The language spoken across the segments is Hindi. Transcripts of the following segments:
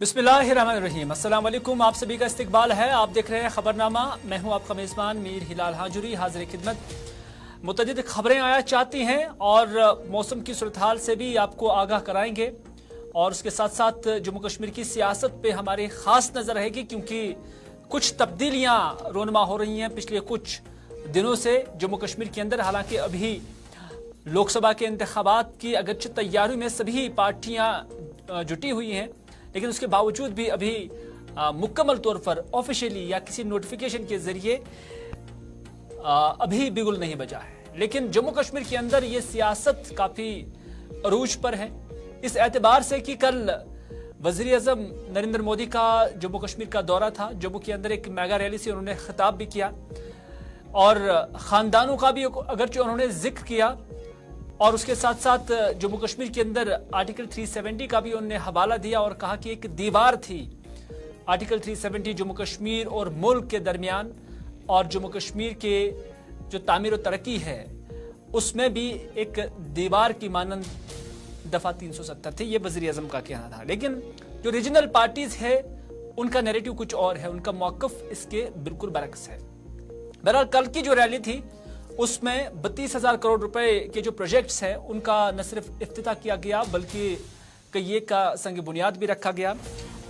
बिस्मिल्लाहिर्रहमानिर्रहीम। अस्सलाम वालेकुम। आप सभी का इस्तकबाल है। आप देख रहे हैं खबरनामा। मैं हूं आपका मेज़बान मीर हिलाल हाजुरी, हाजिर खिदमत। मुतअद्दिद खबरें आया चाहती हैं और मौसम की सूरत हाल से भी आपको आगाह कराएंगे और उसके साथ साथ जम्मू कश्मीर की सियासत पे हमारी खास नज़र रहेगी, क्योंकि कुछ तब्दीलियाँ रोनमा हो रही हैं पिछले कुछ दिनों से जम्मू कश्मीर के अंदर। हालांकि अभी लोकसभा के इंतखाबात की अगरचे तैयारी में सभी पार्टियां जुटी हुई हैं, लेकिन उसके बावजूद भी अभी मुकम्मल तौर पर ऑफिशियली या किसी नोटिफिकेशन के जरिए अभी बिगुल नहीं बजा है। लेकिन जम्मू कश्मीर के अंदर ये सियासत काफी अरूज पर है, इस एतबार से कि कल वजीर आजम नरेंद्र मोदी का जम्मू कश्मीर का दौरा था। जम्मू के अंदर एक मेगा रैली से उन्होंने खिताब भी किया और खानदानों का भी अगरचे उन्होंने जिक्र किया, और उसके साथ साथ जम्मू कश्मीर के अंदर आर्टिकल 370 का भी उन्होंने हवाला दिया और कहा कि एक दीवार थी आर्टिकल 370 जम्मू कश्मीर और मुल्क के दरमियान, और जम्मू कश्मीर के जो तामीर और तरक्की है उसमें भी एक दीवार की मानंद दफा 370 थी। ये वज़ीर आज़म का कहना था। लेकिन जो रीजनल पार्टीज है उनका नैरेटिव कुछ और है, उनका मौक़िफ़ इसके बिल्कुल बरक्स है। बहरहाल कल की जो रैली थी उसमें 32,000 करोड़ रुपए के जो प्रोजेक्ट्स हैं उनका न सिर्फ इफ्तिताह किया गया बल्कि कई का संग बुनियाद भी रखा गया,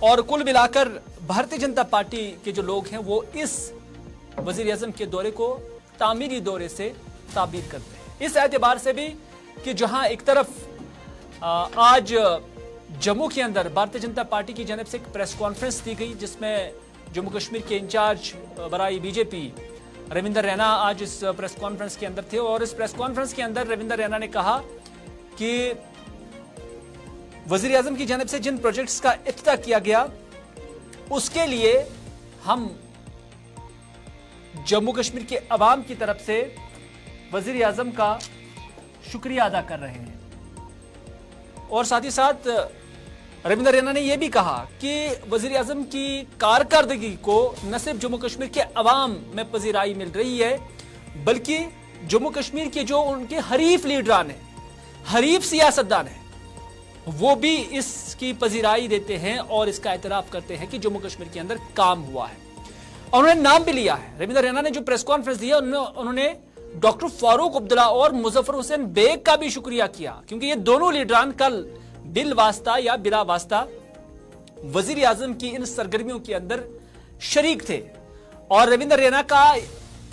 और कुल मिलाकर भारतीय जनता पार्टी के जो लोग हैं वो इस वजीर आजम के दौरे को तामीरी दौरे से ताबीर करते हैं। इस एतबार से भी कि जहां एक तरफ आज जम्मू के अंदर भारतीय जनता पार्टी की जानब से एक प्रेस कॉन्फ्रेंस दी गई, जिसमें जम्मू कश्मीर के इंचार्ज बराई बीजेपी रविंदर रैना आज इस प्रेस कॉन्फ्रेंस के अंदर थे, और इस प्रेस कॉन्फ्रेंस के अंदर रविंदर रैना ने कहा कि वजीर आजम की जानब से जिन प्रोजेक्ट्स का इफ्तिताह किया गया उसके लिए हम जम्मू कश्मीर के अवाम की तरफ से वजीर आजम का शुक्रिया अदा कर रहे हैं। और साथ ही साथ रविंदर रैना ने यह भी कहा कि वजीर आजम की कारकर्दगी को न सिर्फ जम्मू कश्मीर के अवाम में पजीराई मिल रही है, बल्कि जम्मू कश्मीर के जो उनके हरीफ लीडरान हैं, हरीफ सियासतदान हैं, वो भी इसकी पजीराई देते हैं और इसका एतराफ करते हैं कि जम्मू कश्मीर के अंदर काम हुआ है। और उन्होंने नाम भी लिया है। रविंदर रैना ने जो प्रेस कॉन्फ्रेंस दिया उन्होंने डॉक्टर फारूक अब्दुल्ला और मुजफ्फर हुसैन बेग का भी शुक्रिया किया, क्योंकि ये दोनों लीडरान कल बिल वास्ता या बिला वास्ता वजीर आजम की इन सरगर्मियों के अंदर शरीक थे। और रविंदर रैना का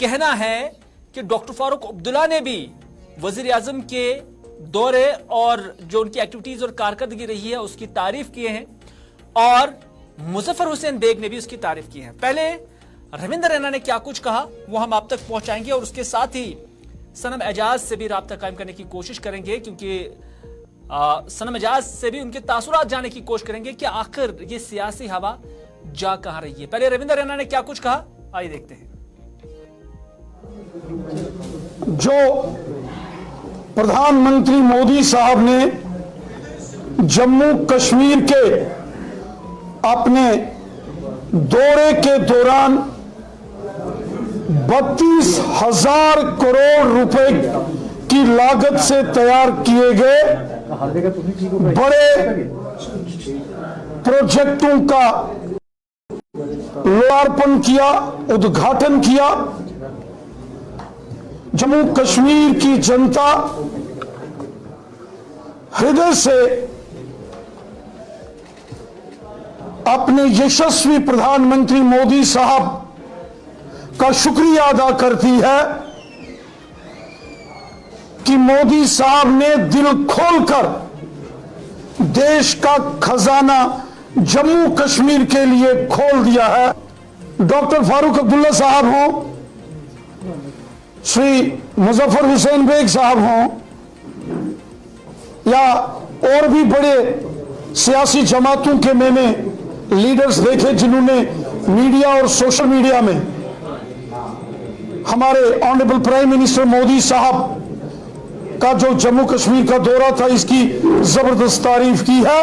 कहना है कि डॉक्टर फारूक अब्दुल्ला ने भी वजीर आजम के दौरे और जो उनकी एक्टिविटीज और कारकर्दगी रही है उसकी तारीफ किए हैं, और मुजफ्फर हुसैन बेग ने भी उसकी तारीफ की है। पहले रविंदर रैना ने क्या कुछ कहा वो हम आप तक पहुंचाएंगे, और उसके साथ ही सनम एजाज से भी राब्ता कायम करने की कोशिश करेंगे, क्योंकि सनम एजाज से भी उनके तासुरात जानने की कोशिश करेंगे कि आखिर ये सियासी हवा जा कहां रही है। पहले रविंदर रैना ने क्या कुछ कहा, आइए देखते हैं। जो प्रधानमंत्री मोदी साहब ने जम्मू कश्मीर के अपने दौरे के दौरान 32,000 करोड़ रुपए की लागत से तैयार किए गए बड़े प्रोजेक्टों का लोकार्पण किया, उद्घाटन किया। जम्मू कश्मीर की जनता हृदय से अपने यशस्वी प्रधानमंत्री मोदी साहब का शुक्रिया अदा करती है कि मोदी साहब ने दिल खोलकर देश का खजाना जम्मू कश्मीर के लिए खोल दिया है। डॉक्टर फारूक अब्दुल्ला साहब हों, श्री मुजफ्फर हुसैन बेग साहब हों, या और भी बड़े सियासी जमातों के मैंने लीडर्स देखे जिन्होंने मीडिया और सोशल मीडिया में हमारे ऑनरेबल प्राइम मिनिस्टर मोदी साहब का जो जम्मू कश्मीर का दौरा था इसकी जबरदस्त तारीफ की है।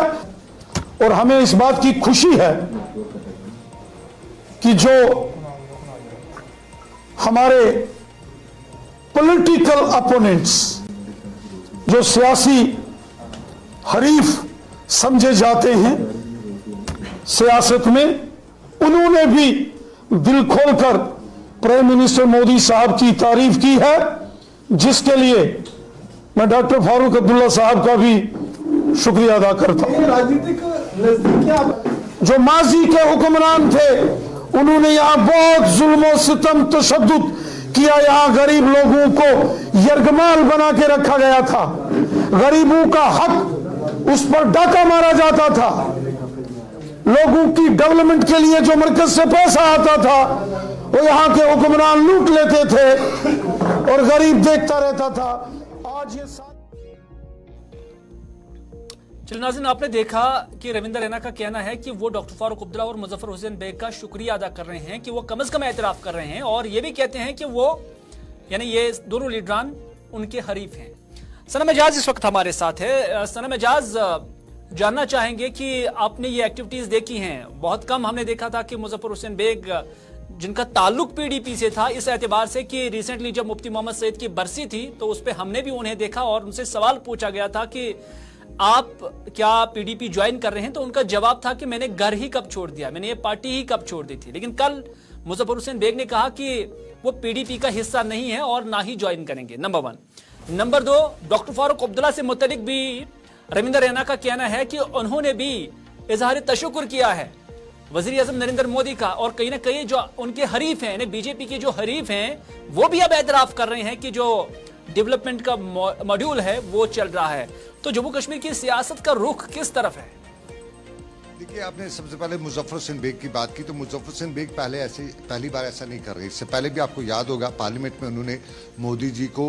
और हमें इस बात की खुशी है कि जो हमारे पॉलिटिकल अपोनेंट्स, जो सियासी हरीफ समझे जाते हैं, सियासत में उन्होंने भी दिल खोलकर प्राइम मिनिस्टर मोदी साहब की तारीफ की है, जिसके लिए मैं डॉक्टर फारूक अब्दुल्ला साहब का भी शुक्रिया अदा करता हूं। राजनीतिक नजदीकियां जो माजी के हुक्मरान थे, उन्होंने यहां बहुत जुल्म सितम तशद्दुद किया। यहां गरीब लोगों को यरगमाल बना के रखा गया था, गरीबों का हक उस पर डाका मारा जाता था, लोगों की डेवलपमेंट के लिए जो मरकज से पैसा आता था वो यहां के हुक्मरान लूट लेते थे और गरीब देखता रहता था। आज ये चलिए नाज़रीन, आपने देखा कि रविंदर रैना का कहना है कि वो डॉक्टर फारूक अब्दुल्ला और मुजफ्फर हुसैन बेग का शुक्रिया अदा कर रहे हैं कि वो कम से कम एतराफ कर रहे हैं, और ये भी कहते हैं कि वो यानी ये दोनों लीडरान उनके हरीफ हैं। सनम एजाज इस वक्त हमारे साथ है। सनम एजाज, जानना चाहेंगे कि आपने ये एक्टिविटीज देखी हैं, बहुत कम हमने देखा था कि मुजफ्फर हुसैन बेग जिनका ताल्लुक पीडीपी से था, इस एतबार से कि रिसेंटली जब मुफ्ती मोहम्मद सईद की बरसी थी तो उस पर हमने भी उन्हें देखा और उनसे सवाल पूछा गया था कि आप क्या पीडीपी ज्वाइन कर रहे हैं, तो उनका जवाब था कि मैंने घर ही कब छोड़ दिया, मैंने ये पार्टी ही कब छोड़ दी थी। लेकिन कल मुजफ्फर हुसैन बेग ने कहा कि वो पीडीपी का हिस्सा नहीं है और ना ही ज्वाइन करेंगे, number 1। Number 2, doctor Farooq Abdullah से मुतल्लिक भी रविंदर रैना का कहना है कि उन्होंने भी इजहार तशक्कुर किया है वजीर आजम नरेंद्र मोदी का, और कहीं ना कहीं जो उनके हरीफ हैं, बीजेपी के जो हरीफ हैं, वो भी अब एतराफ कर रहे हैं कि जो डेवलपमेंट का मॉड्यूल है वो चल रहा है। तो जम्मू कश्मीर की सियासत का रुख किस तरफ है? देखिए, आपने सबसे पहले मुजफ्फर हुसैन बेग की बात की, तो मुजफ्फर हुसैन बेग पहली बार ऐसा नहीं कर रहे। इससे पहले भी आपको याद होगा पार्लियामेंट में उन्होंने मोदी जी को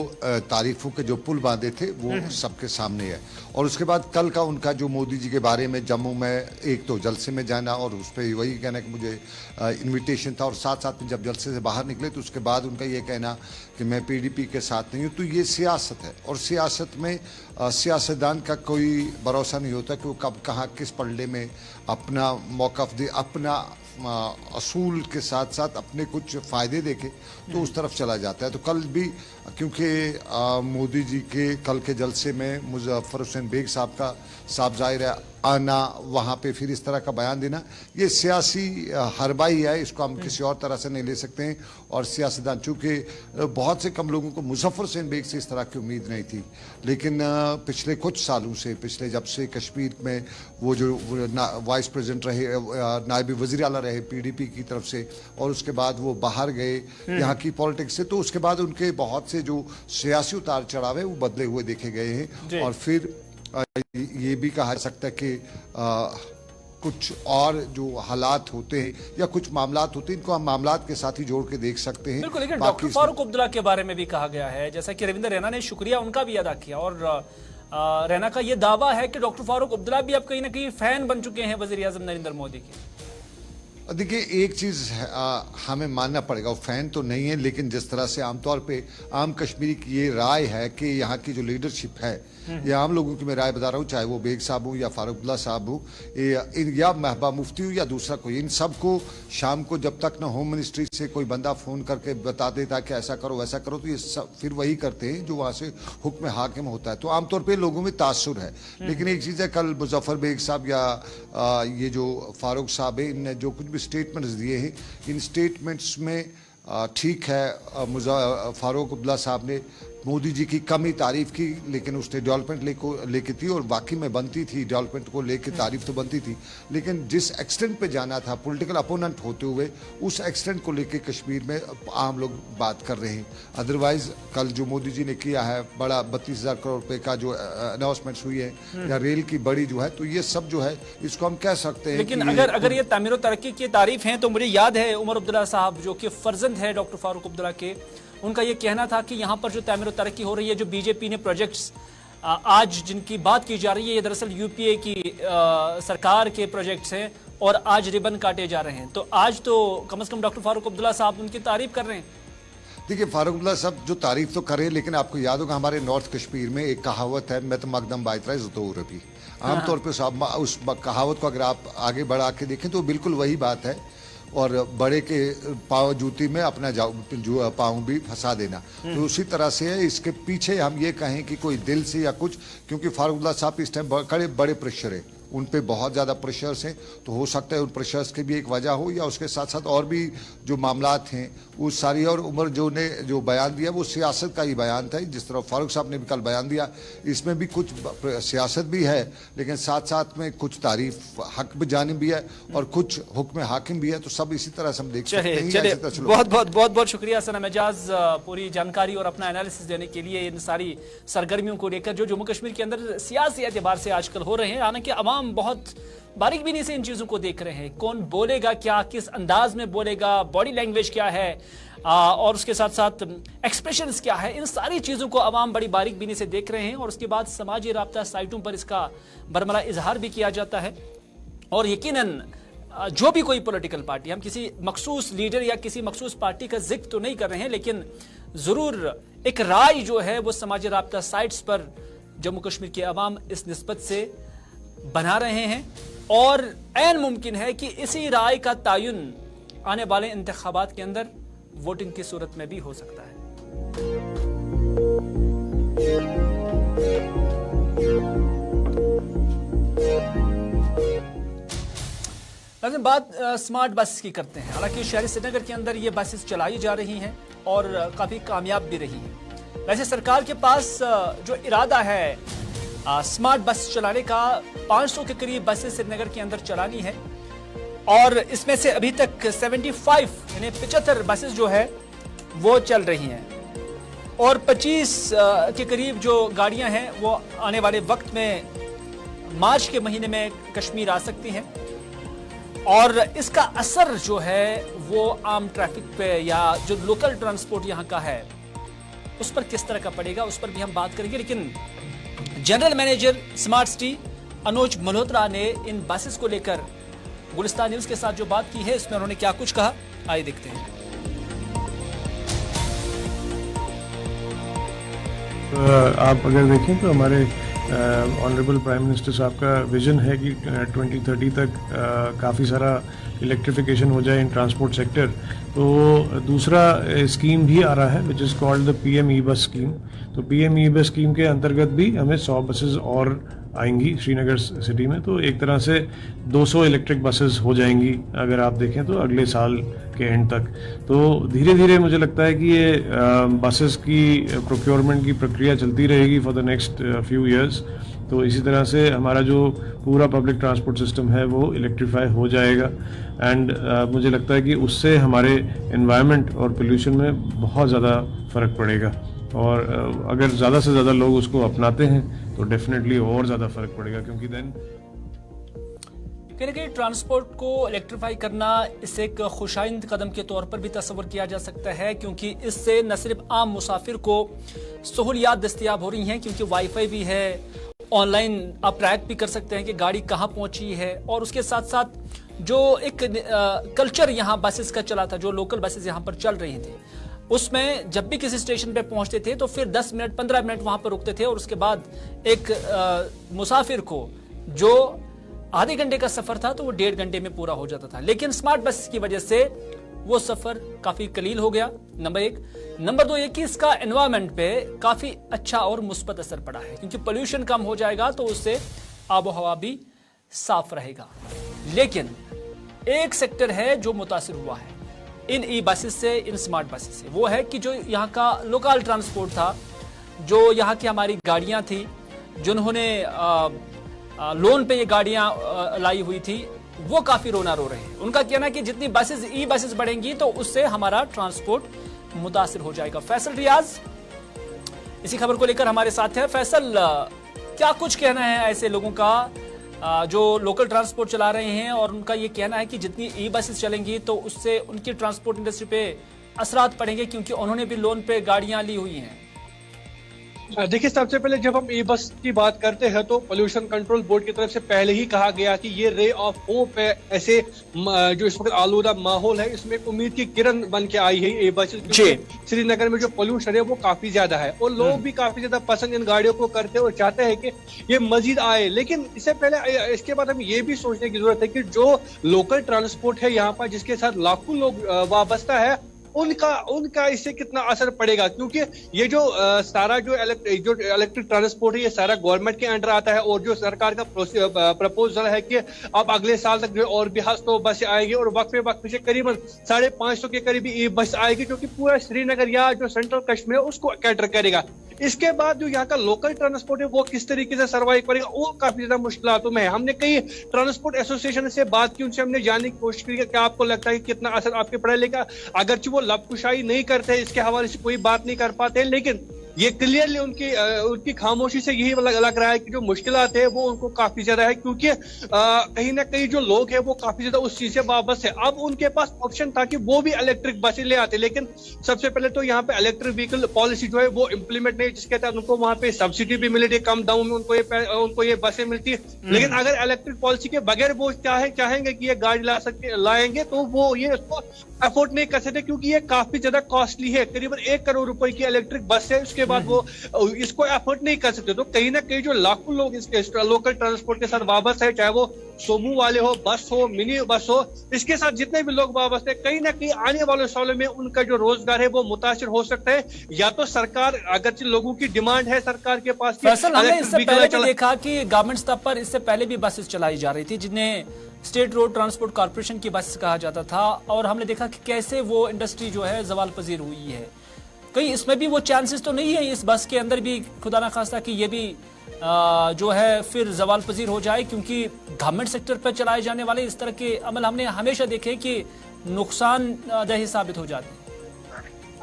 तारीफों के जो पुल बांधे थे वो सबके सामने है। और उसके बाद कल का उनका जो मोदी जी के बारे में जम्मू में एक तो जलसे में जाना और उस पर वही कहना कि मुझे इन्विटेशन था, और साथ साथ में जब जलसे से बाहर निकले तो उसके बाद उनका ये कहना कि मैं पीडीपी के साथ नहीं हूँ। तो ये सियासत है, और सियासत में सियासतदान का कोई भरोसा नहीं होता कि वो कब कहाँ किस पलड़े में अपना मौक़िफ़ दे, अपना असूल के साथ साथ अपने कुछ फ़ायदे देखे तो उस तरफ चला जाता है। तो कल भी क्योंकि मोदी जी के कल के जलसे में मुजफ्फर हुसैन बेग साहब का साफ ज़ाहिर है आना, वहाँ पे फिर इस तरह का बयान देना, ये सियासी हरबाई है, इसको हम किसी और तरह से नहीं ले सकते हैं। और सियासतदान, चूँकि बहुत से कम लोगों को मुजफ्फर हुसैन बेग से इस तरह की उम्मीद नहीं थी, लेकिन पिछले कुछ सालों से, पिछले जब से कश्मीर में वो जो वाइस प्रेसिडेंट रहे, नायब वज़ीर आला रहे पीडीपी की तरफ से, और उसके बाद वो बाहर गए यहाँ की पॉलिटिक्स से, तो उसके बाद उनके बहुत से जो सियासी उतार चढ़ाव है वो बदले हुए देखे गए हैं। और फिर ये भी कहा जा सकता है कि कुछ और जो हालात होते हैं या कुछ मामलात होते हैं, इनको हम मामलात के साथ ही जोड़ के देख सकते हैं। बिल्कुल, लेकिन डॉक्टर फारूक अब्दुल्ला के बारे में भी कहा गया है, जैसा कि रविंदर रैना ने शुक्रिया उनका भी अदा किया, और रैना का ये दावा है कि डॉक्टर फारूक अब्दुल्ला भी अब कहीं ना कहीं फैन बन चुके हैं वजीर आजम नरेंद्र मोदी के। देखिए, एक चीज़ हमें मानना पड़ेगा, वो फैन तो नहीं है, लेकिन जिस तरह से आमतौर पे आम कश्मीरी की ये राय है कि यहाँ की जो लीडरशिप है, ये आम लोगों की मैं राय बता रहा हूँ, चाहे वो बेग साहब हो या फारूक अब्दुल्ला साहब हो या महबा मुफ्ती हो या दूसरा कोई, इन सबको शाम को जब तक ना होम मिनिस्ट्री से कोई बंदा फ़ोन करके बता देता कि ऐसा करो वैसा करो, तो ये सब फिर वही करते हैं जो वहाँ से हुक्म हाकिम होता है। तो आमतौर पर लोगों में तासुर है। लेकिन एक चीज़ है, कल मुजफ्फर बेग साहब या ये जो फारूक साहब है, इनने जो कुछ भी स्टेटमेंट्स दिए हैं, इन स्टेटमेंट्स में ठीक है, फारूक अब्दुल्ला साहब ने मोदी जी की कम ही तारीफ की, लेकिन उसने डेवलपमेंट लेके थी, और बाकी में बनती थी, डेवलपमेंट को लेके तारीफ तो बनती थी, लेकिन जिस एक्सटेंट पे जाना था पॉलिटिकल अपोनेंट होते हुए, उस एक्सटेंट को लेके कश्मीर में आम लोग बात कर रहे हैं। अदरवाइज कल जो मोदी जी ने किया है, बड़ा 32,000 करोड़ रुपए का जो अनाउंसमेंट्स हुई है, या रेल की बड़ी जो है, तो ये सब जो है इसको हम कह सकते हैं। लेकिन अगर ये तामीर तरक्की की तारीफ है, तो मुझे याद है उमर अब्दुल्ला साहब जो कि फर्जंद है डॉक्टर फारूक अब्दुल्ला के, उनका ये कहना था कि यहाँ पर जो तामीर तरक्की हो रही है, जो बीजेपी ने प्रोजेक्ट्स आज जिनकी बात की जा रही है, ये दरअसल यूपीए की सरकार के प्रोजेक्ट्स हैं, और आज रिबन काटे जा रहे हैं। तो आज तो कम से कम डॉक्टर फारूक अब्दुल्ला साहब उनकी तारीफ कर रहे हैं। देखिए, फारूक अब्दुल्ला साहब जो तारीफ तो करें, लेकिन आपको याद होगा हमारे नॉर्थ कश्मीर में एक कहावत है, मैं तो मकदम बायतरा दो रबी। आमतौर पर उस कहावत को अगर आप आगे बढ़ा के देखें तो बिल्कुल वही बात है, और बड़े के पाँव जूती में अपना पाँव भी फंसा देना, तो उसी तरह से है। इसके पीछे हम ये कहें कि कोई दिल से या कुछ, क्योंकि फारूक अब्दुल्ला साहब इस टाइम बड़े प्रेशर है, उन पे बहुत ज़्यादा प्रेशर्स हैं, तो हो सकता है उन प्रेशर्स की भी एक वजह हो, या उसके साथ साथ और भी जो मामलात हैं वो सारी। और उमर जो बयान दिया वो सियासत का ही बयान था, जिस तरह फारूक साहब ने भी कल बयान दिया, इसमें भी कुछ सियासत भी है, लेकिन साथ साथ में कुछ तारीफ हक जानिब भी है और कुछ हुक्म हाकिम भी है, तो सब इसी तरह से हम देख सकते हैं। चलिए बहुत शुक्रिया सना एजाज पूरी जानकारी और अपना एनालिसिस देने के लिए इन सारी सरगर्मियों को लेकर जो जम्मू कश्मीर के अंदर सियासी एतबार से आजकल हो रहे हैं। हालांकि अवाम बहुत बारीक बीनी से इन चीजों को देख रहे हैं, कौन बोलेगा क्या, किस अंदाज में बोलेगा, बॉडी लैंग्वेज क्या है और उसके साथ साथ एक्सप्रेशंस क्या है, इन सारी चीजों को अवाम बड़ी बारीक बीनी से देख रहे हैं। और उसके बाद समाजी राब्ता साइटों पर इसका बरमला इजहार भी किया जाता है। और यकीनन जो भी कोई पॉलिटिकल पार्टी, हम किसी मखसूस लीडर या किसी मखसूस पार्टी का जिक्र तो नहीं कर रहे हैं, लेकिन जरूर एक राय जो है वो समाजी राब्ता साइट्स पर जम्मू कश्मीर के अवाम इस निस्बत से बना रहे हैं। और ऐन मुमकिन है कि इसी राय का तायुन आने वाले इंतखाबात के अंदर वोटिंग की सूरत में भी हो सकता है। लेकिन बात स्मार्ट बस की करते हैं। हालांकि शहरी श्रीनगर के अंदर ये बसेस चलाई जा रही हैं और काफी कामयाब भी रही हैं। वैसे सरकार के पास जो इरादा है स्मार्ट बस चलाने का, 500 के करीब बसेस श्रीनगर के अंदर चलानी है और इसमें से अभी तक 75 यानी 75 बसेस जो है वो चल रही हैं और 25 के करीब जो गाड़ियां हैं वो आने वाले वक्त में मार्च के महीने में कश्मीर आ सकती हैं। और इसका असर जो है वो आम ट्रैफिक पे या जो लोकल ट्रांसपोर्ट यहाँ का है उस पर किस तरह का पड़ेगा, उस पर भी हम बात करेंगे। लेकिन जनरल मैनेजर स्मार्ट सिटी अनुज मल्होत्रा ने इन बसेस को लेकर गुलिस्तान न्यूज के साथ जो बात की है, इसमें उन्होंने क्या कुछ कहा, आइए देखते हैं। आप अगर देखें तो हमारे ऑनरेबल प्राइम मिनिस्टर साहब का विजन है कि 2030 तक काफ़ी सारा इलेक्ट्रिफिकेशन हो जाए इन ट्रांसपोर्ट सेक्टर। तो दूसरा स्कीम भी आ रहा है which is called the PM e-bus scheme. तो PM ई-बस स्कीम के अंतर्गत भी हमें 100 बसेस और आएंगी श्रीनगर सिटी में। तो एक तरह से 200 इलेक्ट्रिक बसेस हो जाएंगी अगर आप देखें तो अगले साल के एंड तक। तो धीरे धीरे मुझे लगता है कि ये बसेस की प्रोक्योरमेंट की प्रक्रिया चलती रहेगी for the next few years. तो इसी तरह से हमारा जो पूरा पब्लिक ट्रांसपोर्ट सिस्टम है वो इलेक्ट्रीफाई हो जाएगा एंड मुझे लगता है कि उससे हमारे एनवायरनमेंट और पोल्यूशन में बहुत ज़्यादा फ़र्क पड़ेगा। और अगर ज़्यादा से ज़्यादा लोग उसको अपनाते हैं तो डेफिनेटली और ज़्यादा फ़र्क पड़ेगा, क्योंकि देन कहीं ना कहीं ट्रांसपोर्ट को इलेक्ट्रीफाई करना इसे एक खुशाइंद कदम के तौर पर भी तस्वर किया जा सकता है, क्योंकि इससे न सिर्फ आम मुसाफिर को सहूलियात दस्तयाब हो रही हैं, क्योंकि वाईफाई भी है, ऑनलाइन आप ट्रैक भी कर सकते हैं कि गाड़ी कहाँ पहुंची है। और उसके साथ साथ जो एक कल्चर यहाँ बसेस का चला था, जो लोकल बसेस यहाँ पर चल रही थी, उसमें जब भी किसी स्टेशन पे पहुंचते थे तो फिर 10 मिनट 15 मिनट वहां पर रुकते थे और उसके बाद एक मुसाफिर को जो आधे घंटे का सफर था तो वो 1.5 घंटे में पूरा हो जाता था। लेकिन स्मार्ट बस की वजह से वो सफर काफी कलील हो गया, नंबर 1। नंबर 2 ये कि इसका एनवायरनमेंट पे काफी अच्छा और मुस्बत असर पड़ा है, क्योंकि पोल्यूशन कम हो जाएगा तो उससे आबो हवा भी साफ रहेगा। लेकिन एक सेक्टर है जो मुतासिर हुआ है इन ई बसेस से, इन स्मार्ट बसेस से, वो है कि जो यहाँ का लोकल ट्रांसपोर्ट था, जो यहाँ की हमारी गाड़ियाँ थी, जिन्होंने लोन पे ये गाड़ियाँ लाई हुई थी, वो काफी रोना रो रहे हैं। उनका कहना है कि जितनी बसेस ई बसेस बढ़ेंगी तो उससे हमारा ट्रांसपोर्ट मुतासिर हो जाएगा। फैसल रियाज इसी खबर को लेकर हमारे साथ है। फैसल, क्या कुछ कहना है ऐसे लोगों का जो लोकल ट्रांसपोर्ट चला रहे हैं और उनका ये कहना है कि जितनी ई बसेस चलेंगी तो उससे उनकी ट्रांसपोर्ट इंडस्ट्री पे असरात पड़ेंगे, क्योंकि उन्होंने भी लोन पे गाड़ियां ली हुई हैं। देखिए, सबसे पहले जब हम ई बस की बात करते हैं तो पोल्यूशन कंट्रोल बोर्ड की तरफ से पहले ही कहा गया कि ये रे ऑफ होप है। ऐसे जो इस वक्त आलूदा माहौल है, इसमें एक उम्मीद की किरण बन के आई है ई बस, क्योंकि श्रीनगर में जो पोल्यूशन है वो काफी ज्यादा है और लोग भी काफी ज्यादा पसंद इन गाड़ियों को करते हैं और चाहते हैं कि ये मजीद आए। लेकिन इससे पहले इसके बाद हमें ये भी सोचने की जरूरत है कि जो लोकल ट्रांसपोर्ट है यहाँ पर, जिसके साथ लाखों लोग वाबस्ता है, उनका इससे कितना असर पड़ेगा, क्योंकि ये जो सारा जो इलेक्ट्रिक ट्रांसपोर्ट है ये सारा गवर्नमेंट के अंडर आता है, और जो सरकार का प्रपोजल है कि अब अगले साल तक जो और भी 100 बसें आएगी और वक्त पे वक्त से करीबन 550 के करीब ई बस आएगी, जो कि पूरा श्रीनगर या जो सेंट्रल कश्मीर है उसको कैटर करेगा। इसके बाद जो यहाँ का लोकल ट्रांसपोर्ट है वो किस तरीके से सर्वाइव करेगा, वो काफी ज्यादा मुश्किलातों में है। हमने कई ट्रांसपोर्ट एसोसिएशन से बात की, उनसे हमने जानने की कोशिश की कि क्या आपको लगता है कि कितना असर आपके पड़ा, लेकिन अगरचे वो लबकुशाई नहीं करते, इसके हवाले से कोई बात नहीं कर पाते, लेकिन ये क्लियरली उनकी खामोशी से यही लग रहा है कि जो मुश्किलात है वो उनको काफी ज्यादा है, क्योंकि कहीं ना कहीं जो लोग हैं वो काफी ज्यादा उस चीज से वाबस्त है। अब उनके पास ऑप्शन था कि वो भी इलेक्ट्रिक बसें ले आते, लेकिन सबसे पहले तो यहाँ पे इलेक्ट्रिक व्हीकल पॉलिसी जो है वो इम्प्लीमेंट नहीं, जिसके तहत उनको वहाँ पे सब्सिडी भी मिलती है, कम दाम में उनको ये बसें मिलती है। लेकिन अगर इलेक्ट्रिक पॉलिसी के बगैर वो चाहेंगे कि ये गाड़ी लाएंगे तो वो ये उसको अफोर्ड नहीं कर सकते, क्योंकि ये काफी ज्यादा कॉस्टली है। करीबन 1 करोड़ रुपए की इलेक्ट्रिक बस है, उसके बाद वो इसको अफोर्ड नहीं कर सकते। तो कहीं ना कहीं जो लाखों लोग इसके लोकल ट्रांसपोर्ट के साथ वाबस्त है, चाहे वो सोमू वाले हो, बस हो, मिनी बस हो, इसके साथ जितने भी लोग वाबस्त है, कहीं ना कहीं आने वाले सालों में उनका जो रोजगार है वो मुतासिर हो सकता है। या तो सरकार, अगर लोगों की डिमांड है सरकार के पास, हमने इससे पहले भी देखा कि गवर्नमेंट स्तर पर इससे पहले भी बसेस चलाई जा रही थी जिन्हें स्टेट रोड ट्रांसपोर्ट कॉर्पोरेशन की बस कहा जाता था, और हमने देखा कि कैसे वो इंडस्ट्री जो है जवाल पजीर हुई है। कहीं इसमें भी वो चांसेस तो नहीं है इस बस के अंदर भी खुदा ना खास्ता कि ये भी जो है फिर जवाल पजीर हो जाए, क्योंकि गवर्नमेंट सेक्टर पर चलाए जाने वाले इस तरह के अमल हमने हमेशा देखे कि नुकसानदेह साबित हो जाते हैं।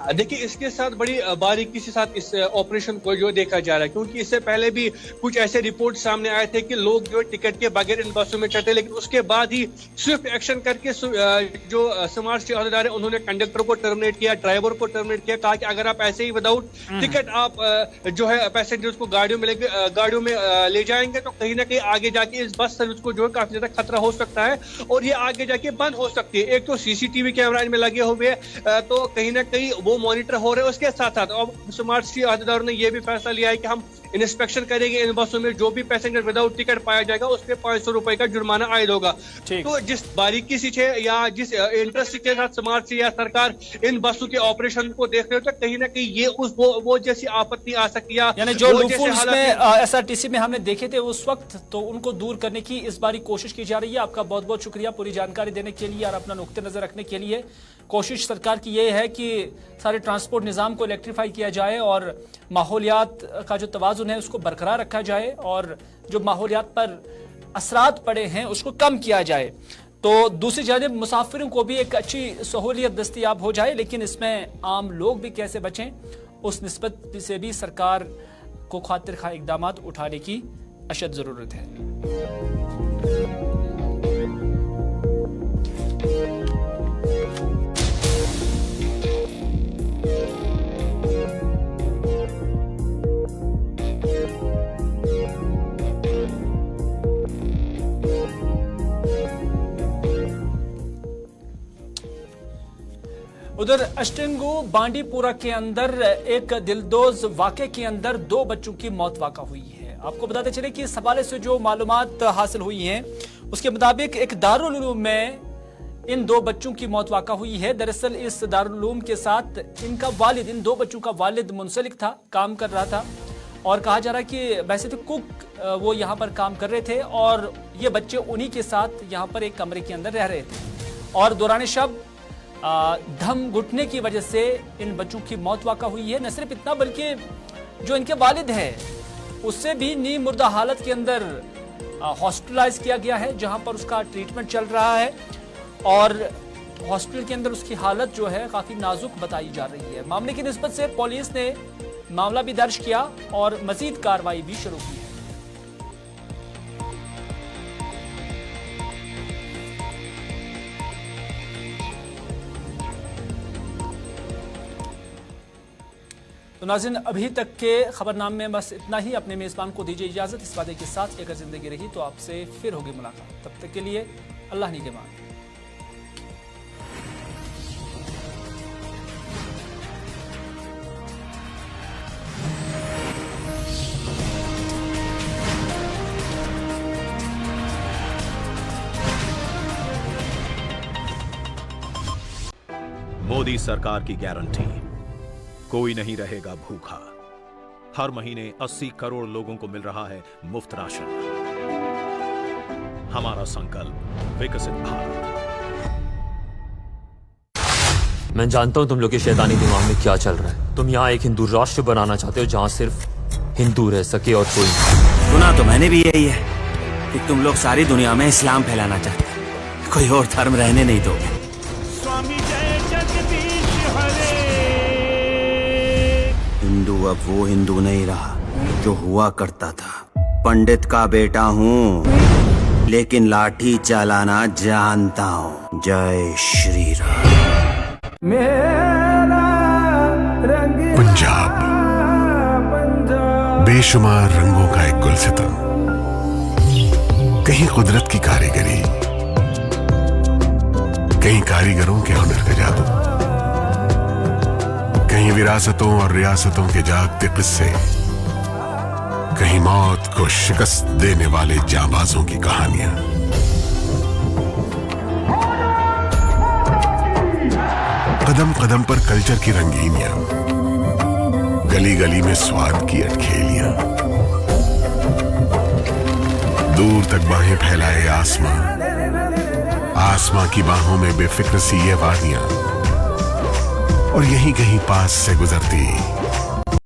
देखिए, इसके साथ बड़ी बारीकी के साथ इस ऑपरेशन को जो देखा जा रहा है, क्योंकि इससे पहले भी कुछ ऐसे रिपोर्ट सामने आए थे कि लोग जो टिकट के बगैर इन बसों में चढ़ते, लेकिन उसके बाद ही स्विफ्ट एक्शन करके जो स्मार्ट सिटी अहदेदार है उन्होंने कंडक्टर को टर्मिनेट किया, ड्राइवर को टर्मिनेट किया, कहा कि अगर आप ऐसे ही विदाउट टिकट आप जो है पैसेंजर्स को गाड़ियों में ले जाएंगे तो कहीं ना कहीं आगे जाके इस बस सर्विस को जो है काफी ज्यादा खतरा हो सकता है और ये आगे जाके बंद हो सकती है। एक तो सीसीटीवी कैमरा इनमें लगे हुए तो कहीं ना कहीं वो मॉनिटर हो रहे हैं, उसके साथ साथ अब स्मार्ट सिटी अहदेदारों ने यह भी फैसला लिया है कि हम इंस्पेक्शन करेंगे इन बसों में, जो भी पैसेंजर विदाउट टिकट पाया जाएगा उस पर 500 रुपए का जुर्माना आयद होगा। तो जिस बारीकी से या जिस इंटरेस्ट के साथ स्मार्ट सिटी या सरकार इन बसों के ऑपरेशन को देख रहे हो, तो कहीं ना कहीं ये वो जैसी आपत्ति आ सकती है, यानी जो लूपहोल्स में एसआरटीसी में हमने देखे थे उस वक्त, तो उनको दूर करने की इस बारी कोशिश की जा रही है। आपका बहुत बहुत शुक्रिया पूरी जानकारी देने के लिए और अपना नुक्ते नजर रखने के लिए। कोशिश सरकार की ये है कि सारे ट्रांसपोर्ट निज़ाम को इलेक्ट्रीफाई किया जाए और माहौलियात का जो तवाज़ुन है उसको बरकरार रखा जाए और जो माहौलियात पर असरात पड़े हैं उसको कम किया जाए। तो दूसरी जानिब मुसाफिरों को भी एक अच्छी सहूलियत दस्तयाब हो जाए, लेकिन इसमें आम लोग भी कैसे बचें उस निस्बत से भी सरकार को खातिर खा इकदाम उठाने की अशद ज़रूरत है। उधर अष्टंगु बांडीपुरा के अंदर एक दिलदोज वाक़े के अंदर 2 बच्चों की मौत वाक़ा हुई है। आपको बताते चले कि इस हवाले से जो मालूमात हासिल हुई हैं उसके मुताबिक एक दारुल उलूम में इन 2 बच्चों की मौत वाक़ा हुई है। दरअसल इस दारुल उलूम के साथ इनका वालिद, इन 2 बच्चों का वालिद मुंसलिक था, काम कर रहा था और कहा जा रहा है कि वैसे तो कुक वो यहाँ पर काम कर रहे थे और ये बच्चे उन्हीं के साथ यहाँ पर एक कमरे के अंदर रह रहे थे और दौरान शब दम घुटने की वजह से इन बच्चों की मौत वाक़ा हुई है। न सिर्फ इतना बल्कि जो इनके वालिद है उससे भी नीम मुर्दा हालत के अंदर हॉस्पिटलाइज किया गया है, जहां पर उसका ट्रीटमेंट चल रहा है और हॉस्पिटल के अंदर उसकी हालत जो है काफ़ी नाजुक बताई जा रही है। मामले की निस्बत से पुलिस ने मामला भी दर्ज किया और मजीद कार्रवाई भी शुरू की है। तो नाज़रीन, अभी तक के खबरनामे में बस इतना ही। अपने मेज़बान को दीजिए इजाज़त इस वादे के साथ कि अगर ज़िंदगी रही तो आपसे फिर होगी मुलाकात। तब तक के लिए अल्लाह निगहबान। मोदी सरकार की गारंटी, कोई नहीं रहेगा भूखा। हर महीने 80 करोड़ लोगों को मिल रहा है मुफ्त राशन। हमारा संकल्प विकसित भारत। मैं जानता हूं तुम लोग के शैतानी दिमाग में क्या चल रहा है। तुम यहाँ एक हिंदू राष्ट्र बनाना चाहते हो जहाँ सिर्फ हिंदू रह सके और कोई नहीं। सुना तो मैंने भी यही है कि तुम लोग सारी दुनिया में इस्लाम फैलाना चाहते हो, कोई और धर्म रहने नहीं दोगे। स्वामी जय जगदीश हरे। हिंदू अब वो हिंदू नहीं रहा जो हुआ करता था। पंडित का बेटा हूँ लेकिन लाठी चलाना जानता हूँ। जय श्री राम। पंजाब बेशुमार रंगों का एक गुलसितम, कहीं कुदरत की कारीगरी, कहीं कारीगरों के हुनर का जादू, कहीं विरासतों और रियासतों के जागते किस्से, कहीं मौत को शिकस्त देने वाले जांबाजों की कहानियां। कदम कदम पर कल्चर की रंगीनियां, गली गली में स्वाद की अटखेलियां, दूर तक बाहें फैलाए आसमां, आसमां की बाहों में बेफिक्र सी ये वादियां, और यहीं कहीं पास से गुजरती